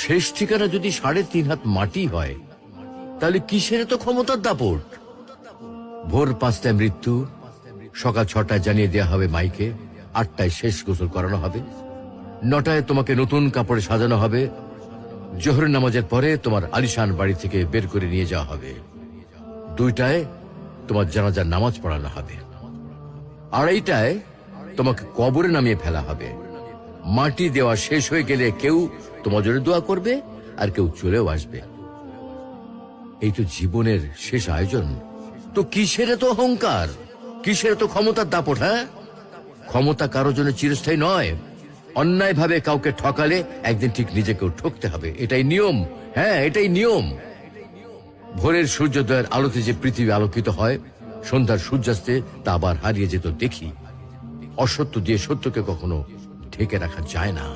শেষ ঠিকানা যদি 3.5 হাত মাটি হয়, তাহলে কিসের তো ক্ষমতার দাপট? ভোর 5টায় মৃত্যু, সকাল 6টায় জানিয়ে দেওয়া হবে মাইকে, 8টায় শেষ গোসল করানো হবে, 9টায় তোমাকে নতুন কাপড়ে সাজানো হবে, জোহরের নামাজের পরে তোমার আলিশান বাড়ি থেকে বের করে নিয়ে যাওয়া হবে, 2টায় তোমার জানাজার নামাজ পড়ানো হবে, 2:30টায় তোমাকে কবরে নামিয়ে ফেলা হবে। মাটি দেওয়া শেষ হয়ে গেলে কেউ তোমার জন্য দোয়া করবে, আর কেউ চলেও আসবে। এই তো জীবনের শেষ আয়োজন। তো কিসের তো অহংকার, কিসের তো ক্ষমতার দাপট? হ্যাঁ, ক্ষমতা কারোর জন্য চিরস্থায়ী নয়। অন্যায় ভাবে কাউকে ঠকালে একদিন ঠিক নিজেকেও ঠকতে হবে, এটাই নিয়ম। হ্যাঁ, এটাই নিয়ম। ভোরের সূর্যোদয়ের আলোতে যে পৃথিবী আলোকিত হয়, সন্ধ্যার সূর্যাস্তে তা আবার হারিয়ে যেত দেখি। অসত্য দিয়ে সত্যকে কখনো ঢেকে রাখা যায় না।